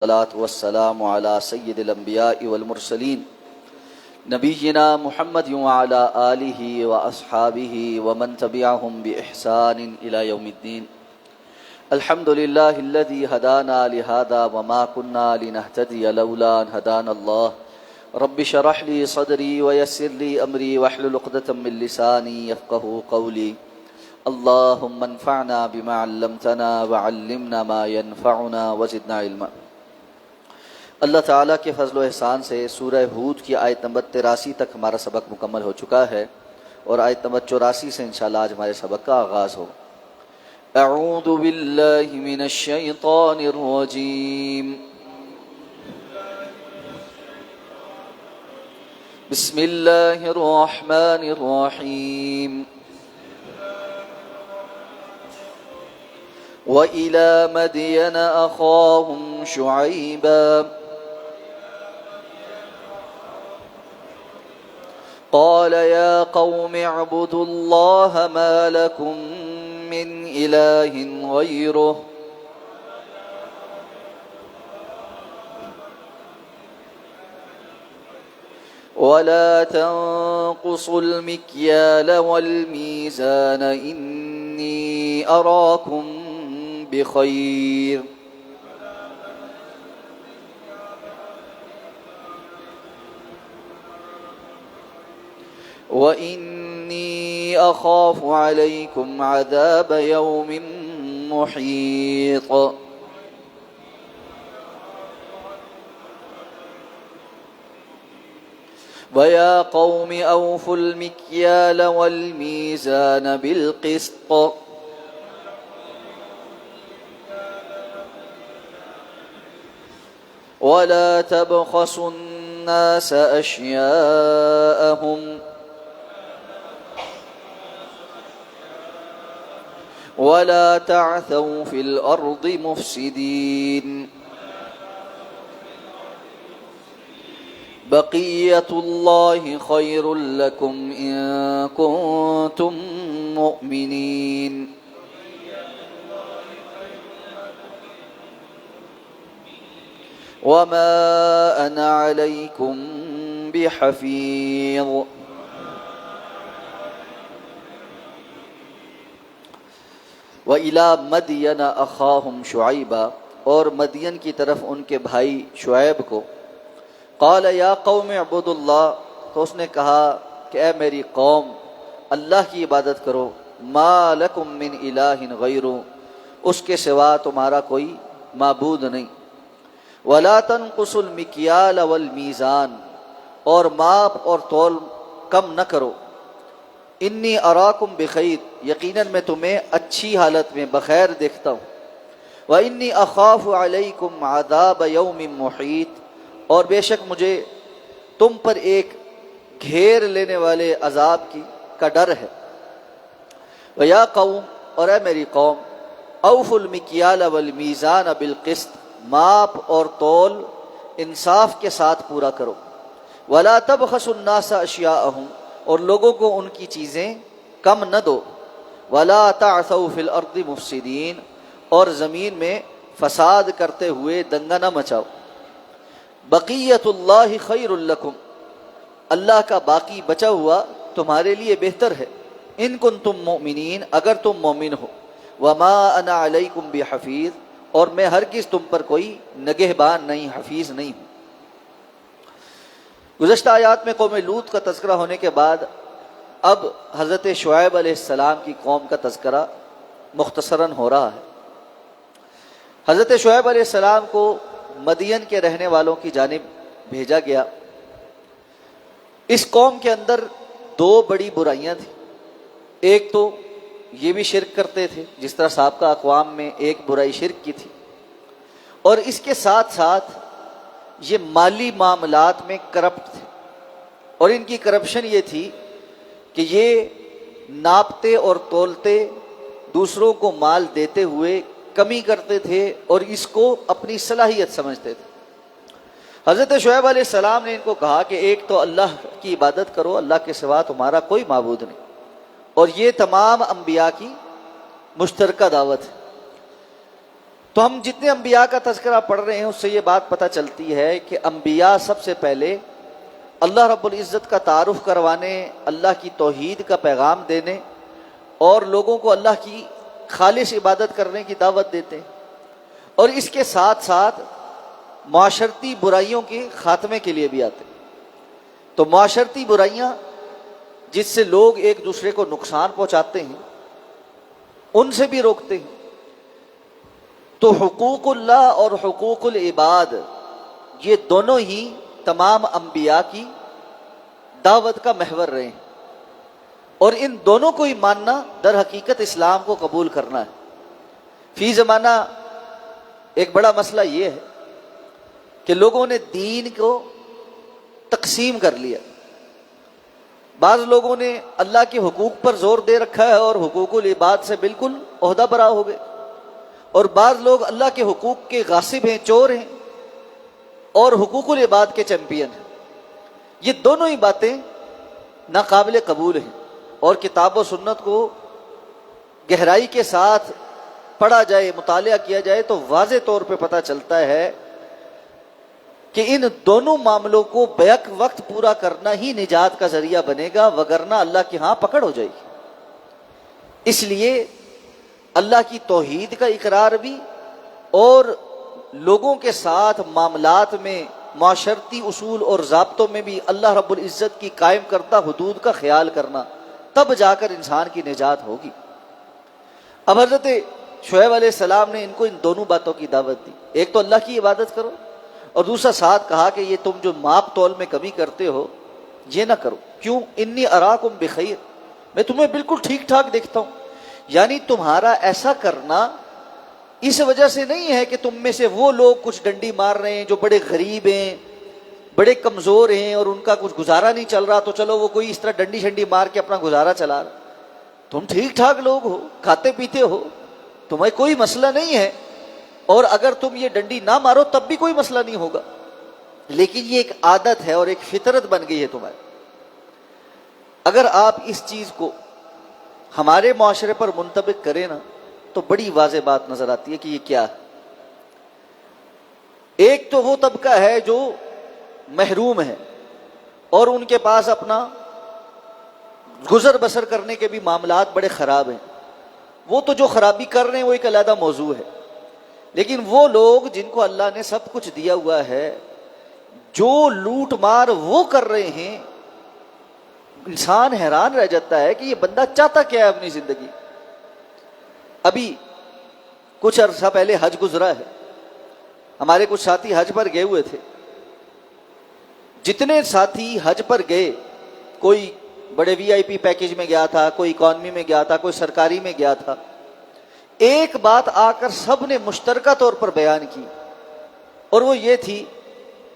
الصلاة والسلام على سید الانبیاء والمرسلین نبینا محمد وعلى آلہ واصحابہ ومن تبعہم بإحسان الى یوم الدین الحمد للہ الذی ہدانا لہذا وما كنا لنہتدی لولا ان ہدانا اللہ رب شرح لی صدری ویسر لی امری واحلل عقدۃ من لسانی یفقہوا قولی اللہم انفعنا بما علمتنا وعلمنا ما ينفعنا وزدنا علما۔ اللہ تعالیٰ کے فضل و احسان سے سورہ ہود کی آیت نمبر 83 تک ہمارا سبق مکمل ہو چکا ہے اور آیت نمبر 84 سے انشاءاللہ آج ہمارے سبق کا آغاز ہو۔ اعوذ باللہ من الشیطان الرجیم، بسم اللہ الرحمن الرحیم۔ وَإِلَى مَدْيَنَ أَخَاهُمْ شُعَيْبًا قال يا قوم اعبدوا الله ما لكم من إله غيره ولا تنقصوا المكيال والميزان إني أراكم بخير وإني أخاف عليكم عذاب يوم محيط ويا قوم أوفوا المكيال والميزان بالقسط ولا تبخسوا الناس أشياءهم ولا تعثوا في الأرض مفسدين بقية الله خير لكم إن كنتم مؤمنين وما أنا عليكم بحفيظ۔ وَإِلَى مَدْيَنَ أَخَاهُمْ شُعَيْبًا، اور مدین کی طرف ان کے بھائی شعیب کو، قال یا قوم اعبدوا اللہ، تو اس نے کہا کہ اے میری قوم اللہ کی عبادت کرو، ما لکم من الہ غیرہ، اس کے سوا تمہارا کوئی معبود نہیں، ولا تنقصوا المکیال والمیزان، اور ماپ اور تول کم نہ کرو، انی اراکم بخیر، یقیناً میں تمہیں اچھی حالت میں بخیر دیکھتا ہوں، وانی اخاف علیکم عذاب یوم محیط، اور بے شک مجھے تم پر ایک گھیر لینے والے عذاب کا ڈر ہے۔ ویا قوم، اور اے میری قوم، اوفوا المکیال والمیزان بالقسط، ماپ اور تول انصاف کے ساتھ پورا کرو، ولا تبخسوا الناس اشیاءہم، اور لوگوں کو ان کی چیزیں کم نہ دو، ولا تعثوا فی الارض مفسدین، اور زمین میں فساد کرتے ہوئے دنگا نہ مچاؤ، بقیت اللہ خیر لکم، اللہ کا باقی بچا ہوا تمہارے لیے بہتر ہے، ان کنتم مؤمنین، اگر تم مومن ہو، وما انا علیکم بحفیظ، اور میں ہرگز تم پر کوئی نگہبان نہیں، حفیظ نہیں ہوں۔ گزشتہ آیات میں قوم لوط کا تذکرہ ہونے کے بعد اب حضرت شعیب علیہ السلام کی قوم کا تذکرہ مختصراً ہو رہا ہے۔ حضرت شعیب علیہ السلام کو مدین کے رہنے والوں کی جانب بھیجا گیا۔ اس قوم کے اندر دو بڑی برائیاں تھیں، ایک تو یہ بھی شرک کرتے تھے، جس طرح سابقہ اقوام میں ایک برائی شرک کی تھی، اور اس کے ساتھ ساتھ یہ مالی معاملات میں کرپٹ تھے، اور ان کی کرپشن یہ تھی کہ یہ ناپتے اور تولتے، دوسروں کو مال دیتے ہوئے کمی کرتے تھے اور اس کو اپنی صلاحیت سمجھتے تھے۔ حضرت شعیب علیہ السلام نے ان کو کہا کہ ایک تو اللہ کی عبادت کرو، اللہ کے سوا تمہارا کوئی معبود نہیں، اور یہ تمام انبیاء کی مشترکہ دعوت ہے۔ تو ہم جتنے انبیاء کا تذکرہ پڑھ رہے ہیں اس سے یہ بات پتہ چلتی ہے کہ انبیاء سب سے پہلے اللہ رب العزت کا تعارف کروانے، اللہ کی توحید کا پیغام دینے اور لوگوں کو اللہ کی خالص عبادت کرنے کی دعوت دیتے ہیں، اور اس کے ساتھ ساتھ معاشرتی برائیوں کے خاتمے کے لیے بھی آتے ہیں۔ تو معاشرتی برائیاں جس سے لوگ ایک دوسرے کو نقصان پہنچاتے ہیں ان سے بھی روکتے ہیں۔ تو حقوق اللہ اور حقوق العباد یہ دونوں ہی تمام انبیاء کی دعوت کا محور رہے ہیں، اور ان دونوں کو ہی ماننا در حقیقت اسلام کو قبول کرنا ہے۔ فی زمانہ ایک بڑا مسئلہ یہ ہے کہ لوگوں نے دین کو تقسیم کر لیا۔ بعض لوگوں نے اللہ کے حقوق پر زور دے رکھا ہے اور حقوق العباد سے بالکل عہدہ برا ہو گئے، اور بعض لوگ اللہ کے حقوق کے غاصب ہیں، چور ہیں، اور حقوق العباد کے چیمپئن ہیں۔ یہ دونوں ہی باتیں ناقابل قبول ہیں، اور کتاب و سنت کو گہرائی کے ساتھ پڑھا جائے، مطالعہ کیا جائے تو واضح طور پہ پتہ چلتا ہے کہ ان دونوں معاملوں کو بیک وقت پورا کرنا ہی نجات کا ذریعہ بنے گا، وگرنہ اللہ کے ہاں پکڑ ہو جائے گی۔ اس لیے اللہ کی توحید کا اقرار بھی اور لوگوں کے ساتھ معاملات میں معاشرتی اصول اور ضابطوں میں بھی اللہ رب العزت کی قائم کردہ حدود کا خیال کرنا، تب جا کر انسان کی نجات ہوگی۔ اب حضرت شعیب علیہ السلام نے ان کو ان دونوں باتوں کی دعوت دی، ایک تو اللہ کی عبادت کرو، اور دوسرا ساتھ کہا کہ یہ تم جو ماپ تول میں کمی کرتے ہو یہ نہ کرو۔ کیوں؟ انی اراکم بخیر، میں تمہیں بالکل ٹھیک ٹھاک دیکھتا ہوں۔ یعنی تمہارا ایسا کرنا اس وجہ سے نہیں ہے کہ تم میں سے وہ لوگ کچھ ڈنڈی مار رہے ہیں جو بڑے غریب ہیں، بڑے کمزور ہیں اور ان کا کچھ گزارا نہیں چل رہا، تو چلو وہ کوئی اس طرح ڈنڈی شنڈی مار کے اپنا گزارا چلا رہا۔ تم ٹھیک ٹھاک لوگ ہو، کھاتے پیتے ہو، تمہیں کوئی مسئلہ نہیں ہے، اور اگر تم یہ ڈنڈی نہ مارو تب بھی کوئی مسئلہ نہیں ہوگا، لیکن یہ ایک عادت ہے اور ایک فطرت بن گئی ہے تمہاری۔ اگر آپ اس چیز کو ہمارے معاشرے پر منطبق کریں نا تو بڑی واضح بات نظر آتی ہے کہ یہ کیا ہے۔ ایک تو وہ طبقہ ہے جو محروم ہے اور ان کے پاس اپنا گزر بسر کرنے کے بھی معاملات بڑے خراب ہیں، وہ تو جو خرابی کر رہے ہیں وہ ایک علیحدہ موضوع ہے، لیکن وہ لوگ جن کو اللہ نے سب کچھ دیا ہوا ہے، جو لوٹ مار وہ کر رہے ہیں، انسان حیران رہ جاتا ہے کہ یہ بندہ چاہتا کیا ہے اپنی زندگی۔ ابھی کچھ عرصہ پہلے حج گزرا ہے، ہمارے کچھ ساتھی حج پر گئے ہوئے تھے۔ جتنے ساتھی حج پر گئے، کوئی بڑے وی آئی پی پیکج میں گیا تھا، کوئی اکانومی میں گیا تھا، کوئی سرکاری میں گیا تھا، ایک بات آ کر سب نے مشترکہ طور پر بیان کی، اور وہ یہ تھی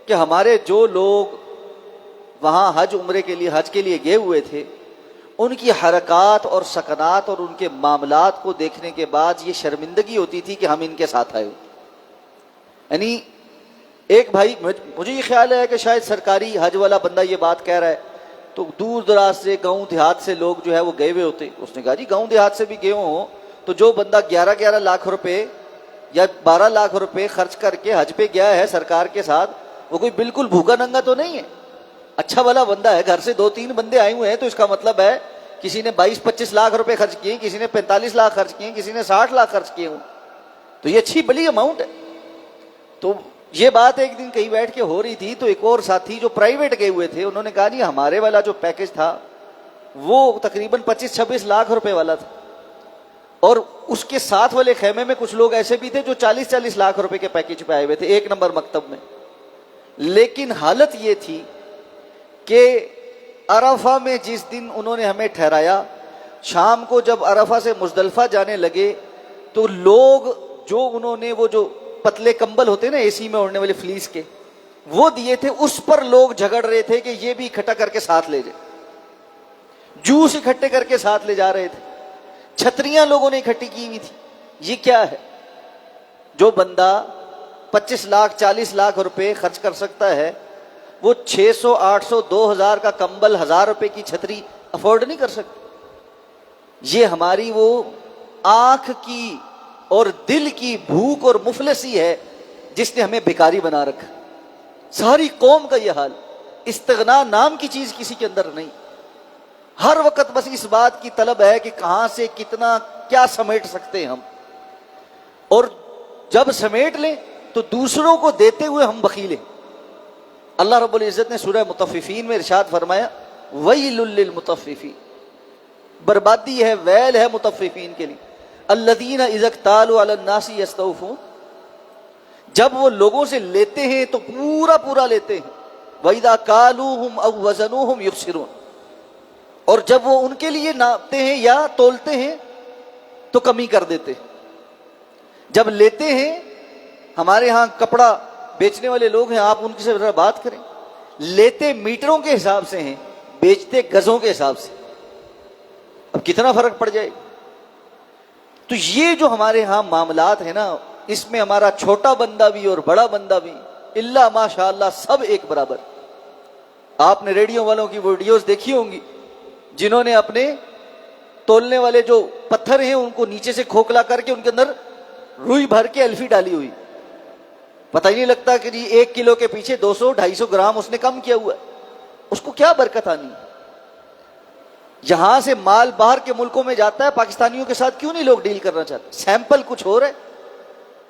کہ ہمارے جو لوگ وہاں حج عمرے کے لیے حج کے لیے گئے ہوئے تھے، ان کی حرکات اور سکنات اور ان کے معاملات کو دیکھنے کے بعد یہ شرمندگی ہوتی تھی کہ ہم ان کے ساتھ آئے۔ یعنی ایک بھائی، مجھے یہ خیال ہے کہ شاید سرکاری حج والا بندہ یہ بات کہہ رہا ہے تو دور دراز سے گاؤں دیہات سے لوگ جو ہے وہ گئے ہوئے ہوتے۔ اس نے کہا جی گاؤں دیہات سے بھی گئے ہوں تو جو بندہ 11 لاکھ روپے یا 12 لاکھ روپے خرچ کر کے حج پہ گیا ہے سرکار کے ساتھ، وہ کوئی بالکل بھوکا ننگا تو نہیں ہے، اچھا والا بندہ ہے۔ گھر سے 2-3 بندے آئے ہوئے ہیں تو اس کا مطلب ہے کسی نے 22-25 لاکھ روپے خرچ کیے، کسی نے 45 لاکھ خرچ کیے، کسی نے 60 لاکھ خرچ کیے ہوں، تو یہ اچھی بڑی اماؤنٹ ہے۔ تو یہ بات ایک دن کہیں بیٹھ کے ہو رہی تھی تو ایک اور ساتھی جو پرائیویٹ گئے ہوئے تھے انہوں نے کہا نہیں، ہمارے والا جو پیکج تھا وہ تقریباً 25-26 لاکھ روپے والا تھا، اور اس کے ساتھ والے خیمے میں کچھ لوگ ایسے بھی تھے جو 40-40 لاکھ روپے کے پیکج پہ آئے ہوئے تھے 1 نمبر مکتب میں۔ لیکن حالت یہ تھی کہ عرفہ میں جس دن انہوں نے ہمیں ٹھہرایا، شام کو جب عرفہ سے مزدلفہ جانے لگے تو لوگ جو انہوں نے وہ جو پتلے کمبل ہوتے نا اے سی میں اوڑھنے والے فلیس کے، وہ دیے تھے، اس پر لوگ جھگڑ رہے تھے کہ یہ بھی اکٹھا کر کے ساتھ لے جائے، جوس اکٹھے کر کے ساتھ لے جا رہے تھے، چھتریاں لوگوں نے اکٹھی کی ہوئی تھی۔ یہ کیا ہے؟ جو بندہ 25 لاکھ 40 لاکھ روپے خرچ کر سکتا ہے وہ 600 800 2000 کا کمبل 1000 روپے کی چھتری افورڈ نہیں کر سکتا۔ یہ ہماری وہ آنکھ کی اور دل کی بھوک اور مفلسی ہے جس نے ہمیں بیکاری بنا رکھا. ساری قوم کا یہ حال. استغنا نام کی چیز کسی کے اندر نہیں. ہر وقت بس اس بات کی طلب ہے کہ کہاں سے کتنا کیا سمیٹ سکتے ہیں ہم, اور جب سمیٹ لیں تو دوسروں کو دیتے ہوئے ہم بخیل ہیں. اللہ رب العزت نے سورہ مطففین میں ارشاد فرمایا ویل للمطففین, بربادی ہے, ویل ہے مطففین کے لیے. الذین اذا اکتالوا علی الناس یستوفون, جب وہ لوگوں سے لیتے ہیں تو پورا پورا لیتے ہیں. وَإِذَا كَالُوهُمْ أَوْ وَزَنُوهُمْ يُخْسِرُونَ, اور جب وہ ان کے لیے ناپتے ہیں یا تولتے ہیں تو کمی کر دیتے ہیں. جب لیتے ہیں, ہمارے ہاں کپڑا بیچنے والے لوگ ہیں, آپ ان سے ذرا بات کریں, لیتے میٹروں کے حساب سے ہیں, بیچتے گزوں کے حساب سے. اب کتنا فرق پڑ جائے. تو یہ جو ہمارے ہاں معاملات ہیں نا, اس میں ہمارا چھوٹا بندہ بھی اور بڑا بندہ بھی اللہ ماشاء اللہ سب ایک برابر. آپ نے ریڈیو والوں کی ویڈیوز دیکھی ہوں گی جنہوں نے اپنے تولنے والے جو پتھر ہیں ان کو نیچے سے کھوکھلا کر کے ان کے اندر روئی بھر کے الفی ڈالی ہوئی. پتہ ہی نہیں لگتا کہ جی 1 کلو کے پیچھے 200-250 گرام اس نے کم کیا ہوا ہے. اس کو کیا برکت آنی ہے. یہاں سے مال باہر کے ملکوں میں جاتا ہے, پاکستانیوں کے ساتھ کیوں نہیں لوگ ڈیل کرنا چاہتے؟ سیمپل کچھ اور ہے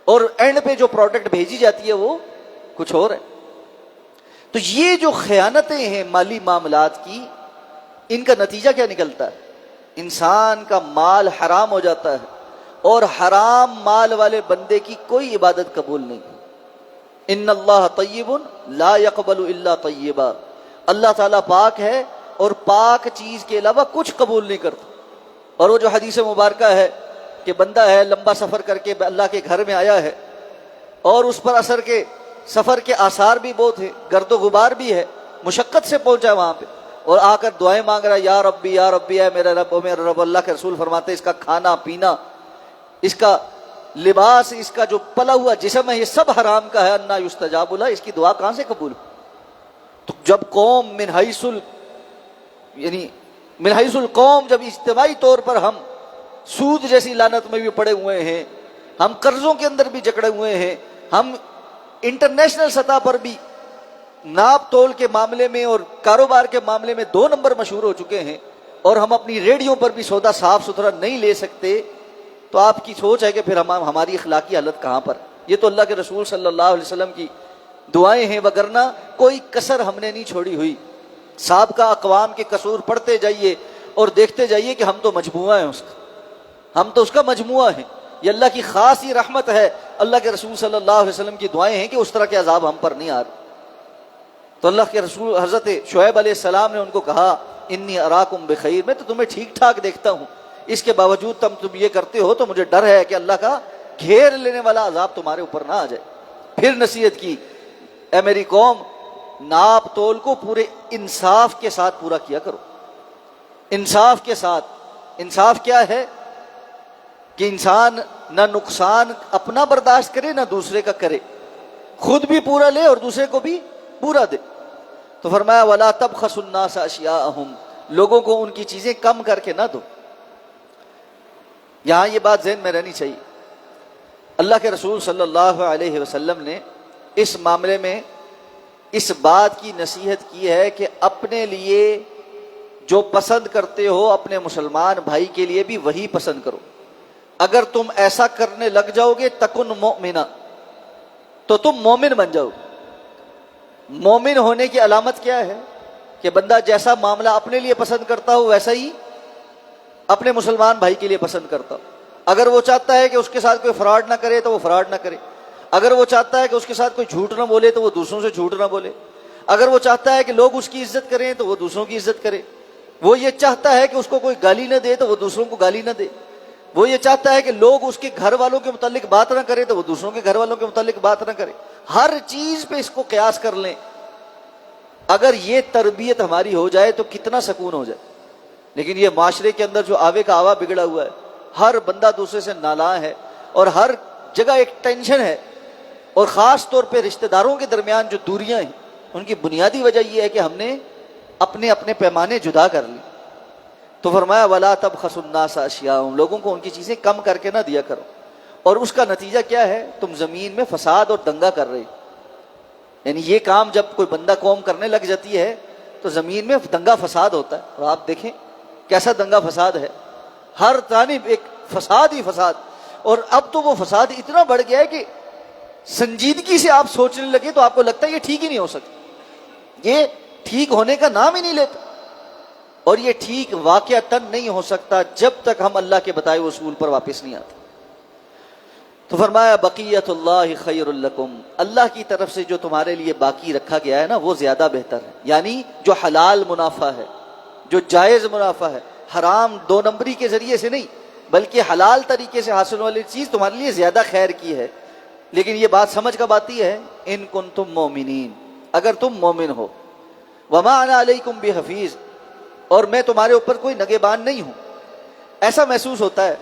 اور اینڈ پہ جو پروڈکٹ بھیجی جاتی ہے وہ کچھ اور ہے. تو یہ جو خیانتیں ہیں مالی معاملات کی, ان کا نتیجہ کیا نکلتا ہے؟ انسان کا مال حرام ہو جاتا ہے, اور حرام مال والے بندے کی کوئی عبادت قبول نہیں. ان اللہ طیب لا یقبل الا طیبا, اللہ تعالیٰ پاک ہے اور پاک چیز کے علاوہ کچھ قبول نہیں کرتا. اور وہ جو حدیث مبارکہ ہے کہ بندہ ہے لمبا سفر کر کے اللہ کے گھر میں آیا ہے, اور اس پر اثر کے سفر کے آثار بھی بہت ہیں, گرد و غبار بھی ہے, مشقت سے پہنچا ہے وہاں پہ, اور آ کر دعائیں مانگ رہا ہے یا ربی یا ربی, اے میرا رب, او میرا رب. اللہ کے رسول فرماتے ہیں اس کا کھانا پینا, اس کا لباس, اس کا جو پلا ہوا جسم ہے, یہ سب حرام کا ہے. انا یستجاب له, اس کی دعا کہاں سے قبول؟ تو جب قوم من حیث القوم, جب اجتماعی طور پر ہم سود جیسی لعنت میں بھی پڑے ہوئے ہیں, ہم قرضوں کے اندر بھی جکڑے ہوئے ہیں, ہم انٹرنیشنل سطح پر بھی ناپ تول کے معاملے میں اور کاروبار کے معاملے میں 2 نمبر مشہور ہو چکے ہیں, اور ہم اپنی ریڈیو پر بھی سودا صاف ستھرا نہیں لے سکتے, تو آپ کی سوچ ہے کہ پھر ہماری اخلاقی حالت کہاں پر؟ یہ تو اللہ کے رسول صلی اللہ علیہ وسلم کی دعائیں ہیں, وگرنہ کوئی کسر ہم نے نہیں چھوڑی ہوئی. سابقہ اقوام کے قصور پڑھتے جائیے اور دیکھتے جائیے کہ ہم تو مجموعہ ہیں اس کا, ہم تو اس کا مجموعہ ہیں. یہ اللہ کی خاص ہی رحمت ہے, اللہ کے رسول صلی اللہ علیہ وسلم کی دعائیں ہیں کہ اس طرح کے عذاب ہم پر نہیں آ رہے. تو اللہ کے رسول حضرت شعیب علیہ السلام نے ان کو کہا انی اراکم بخیر, میں تو تمہیں ٹھیک ٹھاک دیکھتا ہوں, اس کے باوجود تم یہ کرتے ہو تو مجھے ڈر ہے کہ اللہ کا گھیر لینے والا عذاب تمہارے اوپر نہ آ جائے. پھر نصیحت کی, اے میری قوم, ناپ تول کو پورے انصاف کے ساتھ پورا کیا کرو. انصاف کے ساتھ. انصاف کیا ہے؟ کہ انسان نہ نقصان اپنا برداشت کرے نہ دوسرے کا کرے, خود بھی پورا لے اور دوسرے کو بھی پورا دے. تو فرمایا وَلَا تَبْخَسُوا النَّاسَ أَشْيَاءَهُمْ, لوگوں کو ان کی چیزیں کم کر کے نہ دو. یہاں یہ بات ذہن میں رہنی چاہیے. اللہ کے رسول صلی اللہ علیہ وسلم نے اس معاملے میں اس بات کی نصیحت کی ہے کہ اپنے لیے جو پسند کرتے ہو اپنے مسلمان بھائی کے لیے بھی وہی پسند کرو. اگر تم ایسا کرنے لگ جاؤ گے تکن مؤمنا, تو تم مومن بن جاؤ. مومن ہونے کی علامت کیا ہے؟ کہ بندہ جیسا معاملہ اپنے لیے پسند کرتا ہو ویسا ہی اپنے مسلمان بھائی کے لیے پسند کرتا ہو. اگر وہ چاہتا ہے کہ اس کے ساتھ کوئی فراڈ نہ کرے تو وہ فراڈ نہ کرے. اگر وہ چاہتا ہے کہ اس کے ساتھ کوئی جھوٹ نہ بولے تو وہ دوسروں سے جھوٹ نہ بولے. اگر وہ چاہتا ہے کہ لوگ اس کی عزت کریں تو وہ دوسروں کی عزت کرے. وہ یہ چاہتا ہے کہ اس کو کوئی گالی نہ دے تو وہ دوسروں کو گالی نہ دے. وہ یہ چاہتا ہے کہ لوگ اس کے گھر والوں کے متعلق بات نہ کریں تو وہ دوسروں کے گھر والوں کے متعلق بات نہ کرے. ہر چیز پہ اس کو قیاس کر لیں. اگر یہ تربیت ہماری ہو جائے تو کتنا سکون ہو جائے. لیکن یہ معاشرے کے اندر جو آوے کا آوا بگڑا ہوا ہے, ہر بندہ دوسرے سے نالاں ہے, اور ہر جگہ ایک ٹینشن ہے, اور خاص طور پہ رشتہ داروں کے درمیان جو دوریاں ہیں ان کی بنیادی وجہ یہ ہے کہ ہم نے اپنے اپنے پیمانے جدا کر لی. تو فرمایا وَلَا تَبْخَسُوا النَّاسَ أَشْيَاءَهُمْ, لوگوں کو ان کی چیزیں کم کر کے نہ دیا کرو. اور اس کا نتیجہ کیا ہے؟ تم زمین میں فساد اور دنگا کر رہے. یعنی یہ کام جب کوئی بندہ قوم کرنے لگ جاتی ہے تو زمین میں دنگا فساد ہوتا ہے. اور آپ دیکھیں کیسا دنگا فساد ہے، ہر جانب ایک فساد ہی فساد. اور اب تو وہ فساد اتنا بڑھ گیا ہے کہ سنجیدگی سے آپ سوچنے لگے تو آپ کو لگتا ہے یہ ٹھیک ہی نہیں ہو سکتا، یہ ٹھیک ہونے کا نام ہی نہیں لیتا. اور یہ ٹھیک واقعتاً نہیں ہو سکتا جب تک ہم اللہ کے بتائے اصول پر واپس نہیں آتے. تو فرمایا بقیت اللہ خیر لکم، اللہ کی طرف سے جو تمہارے لیے باقی رکھا گیا ہے نا وہ زیادہ بہتر ہے. یعنی جو حلال منافع ہے، جو جائز منافع ہے، حرام دو نمبری کے ذریعے سے نہیں بلکہ حلال طریقے سے حاصل والی چیز تمہارے لیے زیادہ خیر کی ہے. لیکن یہ بات سمجھ کا بات یہ ہے ان کنتم مومنین، اگر تم مومن ہو. وما انا علیکم بحفیظ، اور میں تمہارے اوپر کوئی نگہبان نہیں ہوں. ایسا محسوس ہوتا ہے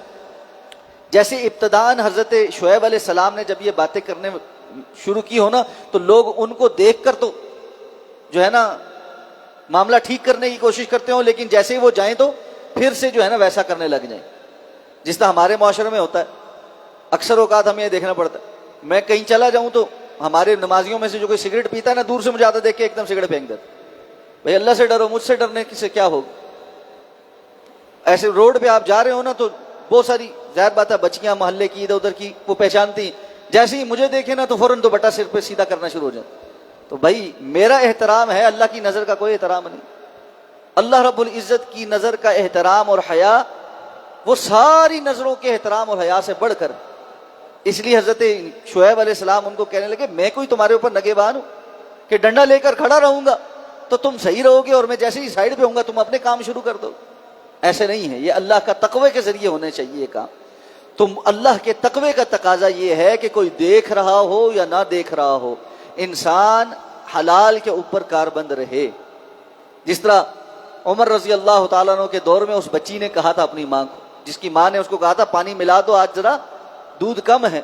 جیسے ابتداءً حضرت شعیب علیہ السلام نے جب یہ باتیں کرنے شروع کی ہو نا تو لوگ ان کو دیکھ کر تو جو ہے نا معاملہ ٹھیک کرنے کی کوشش کرتے ہوں، لیکن جیسے ہی وہ جائیں تو پھر سے جو ہے نا ویسا کرنے لگ جائیں. جس طرح ہمارے معاشرے میں ہوتا ہے اکثر اوقات ہمیں یہ دیکھنا پڑتا ہے. میں کہیں چلا جاؤں تو ہمارے نمازیوں میں سے جو کوئی سگریٹ پیتا ہے نا دور سے مجھے آتا دیکھ کے ایک دم سگریٹ پھینک دیتا. بھائی اللہ سے ڈرو، مجھ سے ڈرنے سے کیا ہوگا. ایسے روڈ پہ آپ جا رہے ہو نا تو بہت ساری ظاہر بات ہے بچیاں محلے کی ادھر ادھر کی وہ پہچانتی ہیں، جیسے ہی مجھے دیکھے نا تو فوراً دوپٹہ سر پہ سیدھا کرنا شروع ہو جاتا. تو بھائی میرا احترام ہے، اللہ کی نظر کا کوئی احترام نہیں. اللہ رب العزت کی نظر کا احترام اور حیا وہ ساری نظروں کے احترام اور حیا سے بڑھ کر. اس لیے حضرت شعیب علیہ السلام ان کو کہنے لگے میں کوئی تمہارے اوپر نگہبان ہوں کہ ڈنڈا لے کر کھڑا رہوں گا تو تم صحیح رہو گے اور میں جیسے ہی سائڈ پہ ہوں گا تم اپنے کام شروع کر دو. ایسے نہیں ہے، یہ اللہ کا تقوی کے ذریعے ہونے چاہیے یہ کام. تم اللہ کے تقوی کا تقاضا یہ ہے کہ کوئی دیکھ رہا ہو یا نہ دیکھ رہا ہو انسان حلال کے اوپر کاربند رہے. جس طرح عمر رضی اللہ تعالیٰ عنہ کے دور میں اس بچی نے کہا تھا اپنی ماں کو، جس کی ماں نے اس کو کہا تھا پانی ملا دو آج ذرا دودھ کم ہے.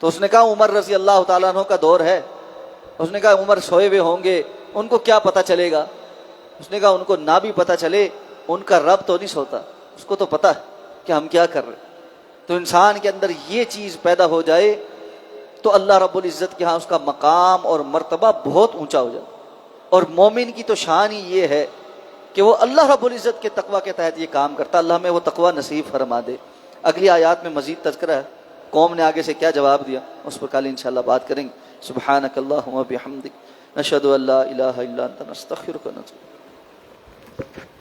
تو اس نے کہا عمر رضی اللہ تعالیٰ عنہ کا دور ہے. اس نے کہا عمر سوئے ہوئے ہوں گے، ان کو کیا پتہ چلے گا. اس نے کہا ان کو نہ بھی پتہ چلے ان کا رب تو نہیں سوتا، اس کو تو پتہ ہے کہ ہم کیا کر رہے. تو انسان کے اندر یہ چیز پیدا ہو جائے تو اللہ رب العزت کے ہاں اس کا مقام اور مرتبہ بہت اونچا ہو جائے. اور مومن کی تو شان ہی یہ ہے کہ وہ اللہ رب العزت کے تقوی کے تحت یہ کام کرتا. اللہ ہمیں وہ تقوی نصیب فرما دے. اگلی آیات میں مزید تذکرہ ہے قوم نے آگے سے کیا جواب دیا، اس پر کل انشاءاللہ بات کریں گے. سبحانک اللہم و بحمدک نشہد ان لا الہ الا انت نستغفرک و نتوب الیک.